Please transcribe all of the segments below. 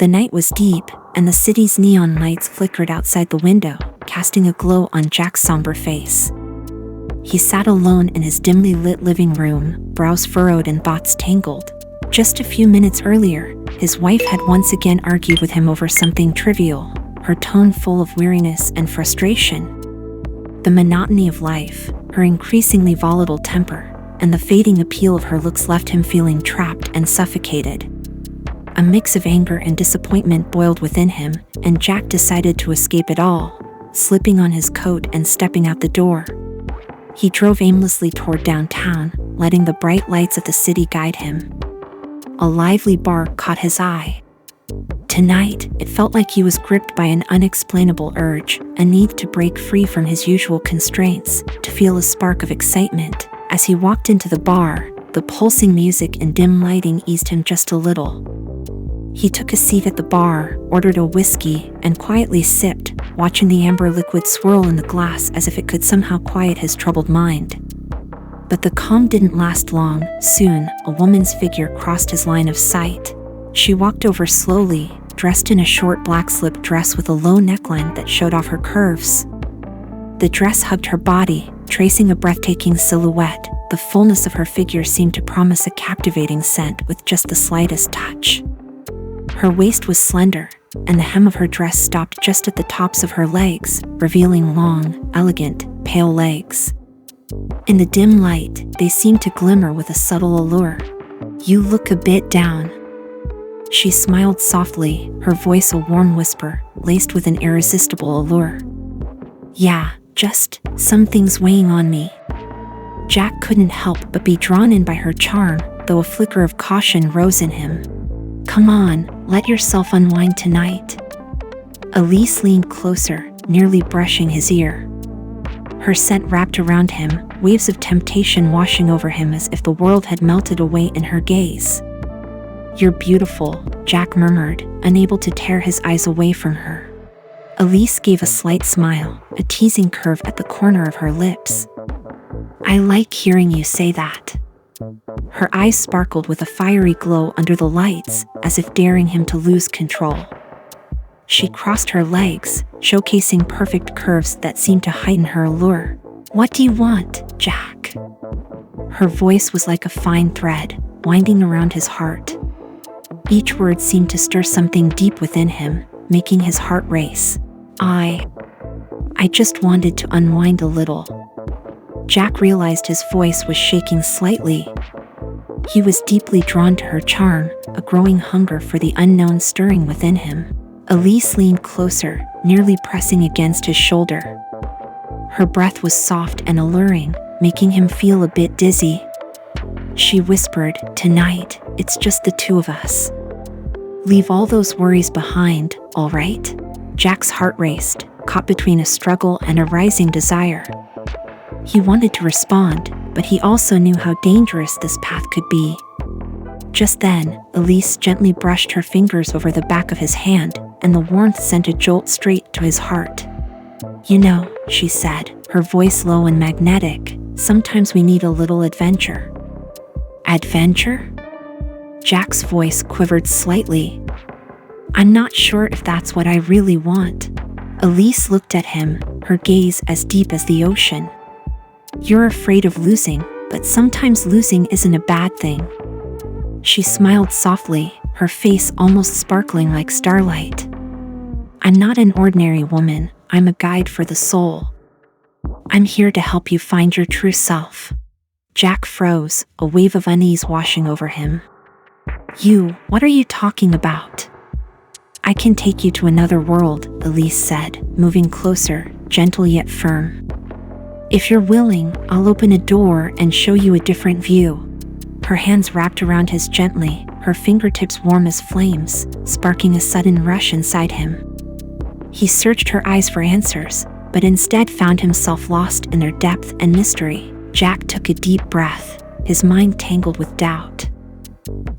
The night was deep, and the city's neon lights flickered outside the window, casting a glow on Jack's somber face. He sat alone in his dimly lit living room, brows furrowed and thoughts tangled. Just a few minutes earlier, his wife had once again argued with him over something trivial, her tone full of weariness and frustration. The monotony of life, her increasingly volatile temper, and the fading appeal of her looks left him feeling trapped and suffocated. A mix of anger and disappointment boiled within him, and Jack decided to escape it all, slipping on his coat and stepping out the door. He drove aimlessly toward downtown, letting the bright lights of the city guide him. A lively bar caught his eye. Tonight, it felt like he was gripped by an unexplainable urge, a need to break free from his usual constraints, to feel a spark of excitement. As he walked into the bar, the pulsing music and dim lighting eased him just a little. He took a seat at the bar, ordered a whiskey, and quietly sipped, watching the amber liquid swirl in the glass as if it could somehow quiet his troubled mind. But the calm didn't last long. Soon, a woman's figure crossed his line of sight. She walked over slowly, dressed in a short black slip dress with a low neckline that showed off her curves. The dress hugged her body, tracing a breathtaking silhouette. The fullness of her figure seemed to promise a captivating scent with just the slightest touch. Her waist was slender, and the hem of her dress stopped just at the tops of her legs, revealing long, elegant, pale legs. In the dim light, they seemed to glimmer with a subtle allure. "You look a bit down." She smiled softly, her voice a warm whisper, laced with an irresistible allure. "Yeah, just some things weighing on me." Jack couldn't help but be drawn in by her charm, though a flicker of caution rose in him. "Come on, let yourself unwind tonight." Elise leaned closer, nearly brushing his ear. Her scent wrapped around him, waves of temptation washing over him as if the world had melted away in her gaze. "You're beautiful," Jack murmured, unable to tear his eyes away from her. Elise gave a slight smile, a teasing curve at the corner of her lips. "I like hearing you say that." Her eyes sparkled with a fiery glow under the lights, as if daring him to lose control. She crossed her legs, showcasing perfect curves that seemed to heighten her allure. "What do you want, Jack?" Her voice was like a fine thread, winding around his heart. Each word seemed to stir something deep within him, making his heart race. I just wanted to unwind a little." Jack realized his voice was shaking slightly. He was deeply drawn to her charm, a growing hunger for the unknown stirring within him. Elise leaned closer, nearly pressing against his shoulder. Her breath was soft and alluring, making him feel a bit dizzy. She whispered, "Tonight, it's just the two of us. Leave all those worries behind, all right?" Jack's heart raced, caught between a struggle and a rising desire. He wanted to respond, but he also knew how dangerous this path could be. Just then, Elise gently brushed her fingers over the back of his hand, and the warmth sent a jolt straight to his heart. "You know," she said, her voice low and magnetic, "sometimes we need a little adventure." "Adventure?" Jack's voice quivered slightly. "I'm not sure if that's what I really want." Elise looked at him, her gaze as deep as the ocean. "You're afraid of losing, but sometimes losing isn't a bad thing." She smiled softly, her face almost sparkling like starlight. "I'm not an ordinary woman, I'm a guide for the soul. I'm here to help you find your true self." Jack froze, a wave of unease washing over him. What are you talking about?" "I can take you to another world," Elise said, moving closer, gentle yet firm. "If you're willing, I'll open a door and show you a different view." Her hands wrapped around his gently, her fingertips warm as flames, sparking a sudden rush inside him. He searched her eyes for answers, but instead found himself lost in their depth and mystery. Jack took a deep breath, his mind tangled with doubt.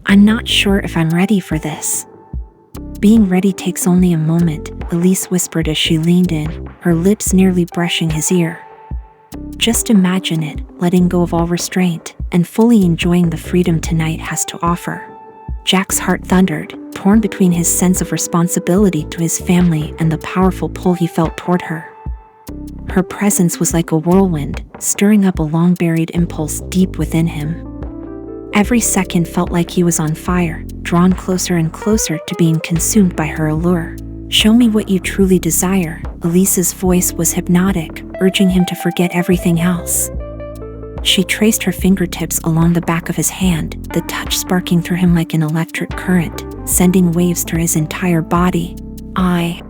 "I'm not sure if I'm ready for this." "Being ready takes only a moment," Elise whispered as she leaned in, her lips nearly brushing his ear. "Just imagine it, letting go of all restraint, and fully enjoying the freedom tonight has to offer." Jack's heart thundered, torn between his sense of responsibility to his family and the powerful pull he felt toward her. Her presence was like a whirlwind, stirring up a long-buried impulse deep within him. Every second felt like he was on fire, drawn closer and closer to being consumed by her allure. "Show me what you truly desire." Elise's voice was hypnotic, urging him to forget everything else. She traced her fingertips along the back of his hand, the touch sparking through him like an electric current, sending waves through his entire body. I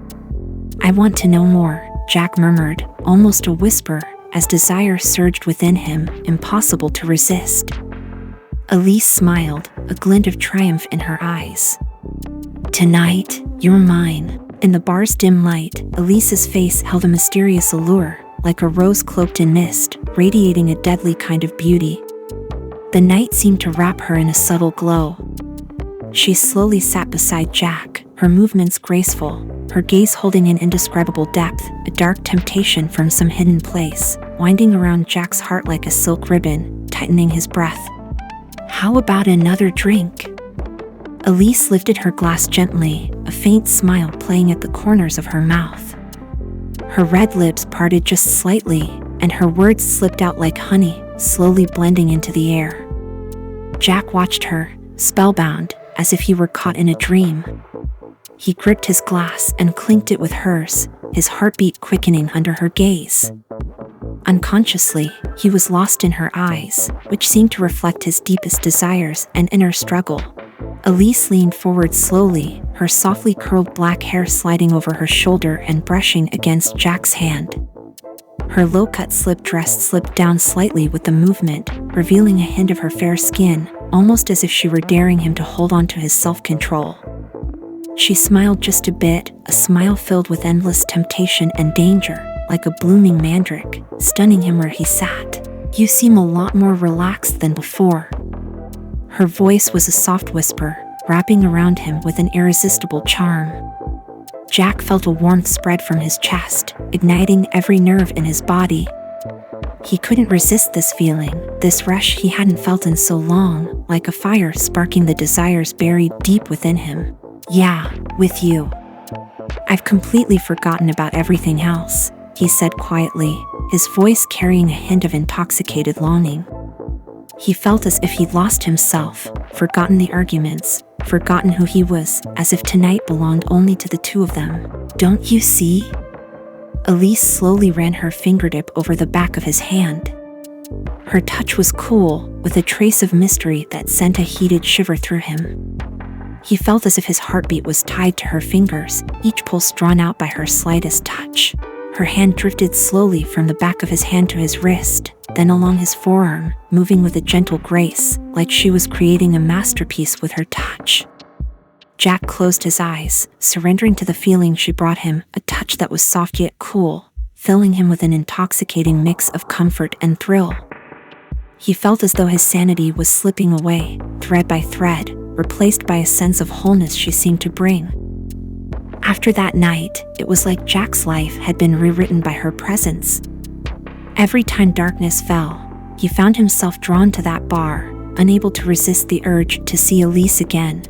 want to know more," Jack murmured, almost a whisper, as desire surged within him, impossible to resist. Elise smiled, a glint of triumph in her eyes. "Tonight, you're mine." In the bar's dim light, Elise's face held a mysterious allure, like a rose cloaked in mist, radiating a deadly kind of beauty. The night seemed to wrap her in a subtle glow. She slowly sat beside Jack, her movements graceful, her gaze holding an indescribable depth, a dark temptation from some hidden place, winding around Jack's heart like a silk ribbon, tightening his breath. "How about another drink?" Elise lifted her glass gently, a faint smile playing at the corners of her mouth. Her red lips parted just slightly, and her words slipped out like honey, slowly blending into the air. Jack watched her, spellbound, as if he were caught in a dream. He gripped his glass and clinked it with hers, his heartbeat quickening under her gaze. Unconsciously, he was lost in her eyes, which seemed to reflect his deepest desires and inner struggle. Elise leaned forward slowly, her softly curled black hair sliding over her shoulder and brushing against Jack's hand. Her low-cut slip dress slipped down slightly with the movement, revealing a hint of her fair skin, almost as if she were daring him to hold on to his self-control. She smiled just a bit, a smile filled with endless temptation and danger, like a blooming mandrake, stunning him where he sat. "You seem a lot more relaxed than before." Her voice was a soft whisper, wrapping around him with an irresistible charm. Jack felt a warmth spread from his chest, igniting every nerve in his body. He couldn't resist this feeling, this rush he hadn't felt in so long, like a fire sparking the desires buried deep within him. "Yeah, with you. I've completely forgotten about everything else," he said quietly, his voice carrying a hint of intoxicated longing. He felt as if he'd lost himself, forgotten the arguments, forgotten who he was, as if tonight belonged only to the two of them. "Don't you see?" Elise slowly ran her fingertip over the back of his hand. Her touch was cool, with a trace of mystery that sent a heated shiver through him. He felt as if his heartbeat was tied to her fingers, each pulse drawn out by her slightest touch. Her hand drifted slowly from the back of his hand to his wrist, then along his forearm, moving with a gentle grace, like she was creating a masterpiece with her touch. Jack closed his eyes, surrendering to the feeling she brought him, a touch that was soft yet cool, filling him with an intoxicating mix of comfort and thrill. He felt as though his sanity was slipping away, thread by thread, replaced by a sense of wholeness she seemed to bring. After that night, it was like Jack's life had been rewritten by her presence. Every time darkness fell, he found himself drawn to that bar, unable to resist the urge to see Elise again.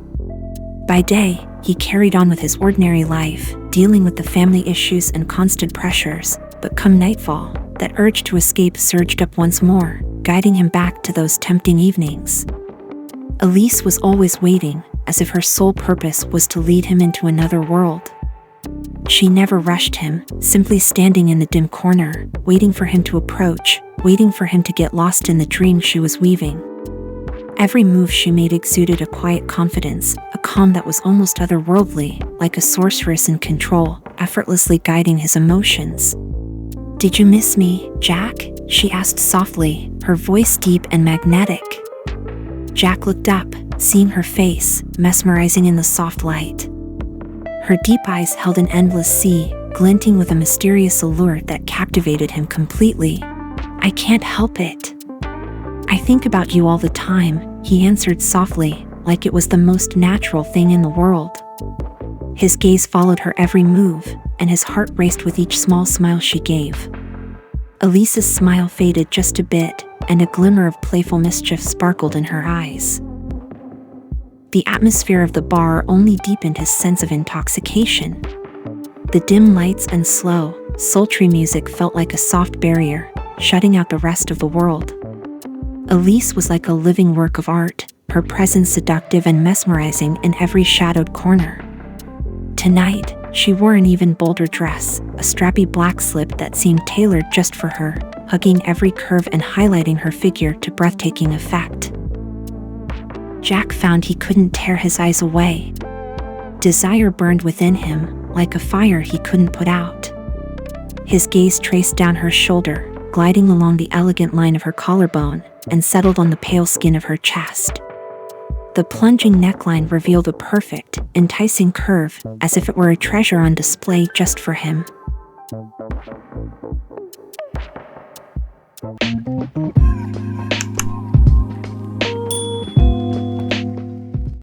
By day, he carried on with his ordinary life, dealing with the family issues and constant pressures, but come nightfall, that urge to escape surged up once more, guiding him back to those tempting evenings. Elise was always waiting, as if her sole purpose was to lead him into another world. She never rushed him, simply standing in the dim corner, waiting for him to approach, waiting for him to get lost in the dream she was weaving. Every move she made exuded a quiet confidence, a calm that was almost otherworldly, like a sorceress in control, effortlessly guiding his emotions. "Did you miss me, Jack?" she asked softly, her voice deep and magnetic. Jack looked up, seeing her face, mesmerizing in the soft light. Her deep eyes held an endless sea, glinting with a mysterious allure that captivated him completely. "I can't help it. I think about you all the time," he answered softly, like it was the most natural thing in the world. His gaze followed her every move, and his heart raced with each small smile she gave. Elise's smile faded just a bit, and a glimmer of playful mischief sparkled in her eyes. The atmosphere of the bar only deepened his sense of intoxication. The dim lights and slow, sultry music felt like a soft barrier, shutting out the rest of the world. Elise was like a living work of art, her presence seductive and mesmerizing in every shadowed corner. Tonight, she wore an even bolder dress, a strappy black slip that seemed tailored just for her, hugging every curve and highlighting her figure to breathtaking effect. Jack found he couldn't tear his eyes away. Desire burned within him, like a fire he couldn't put out. His gaze traced down her shoulder, gliding along the elegant line of her collarbone, and settled on the pale skin of her chest. The plunging neckline revealed a perfect, enticing curve, as if it were a treasure on display just for him.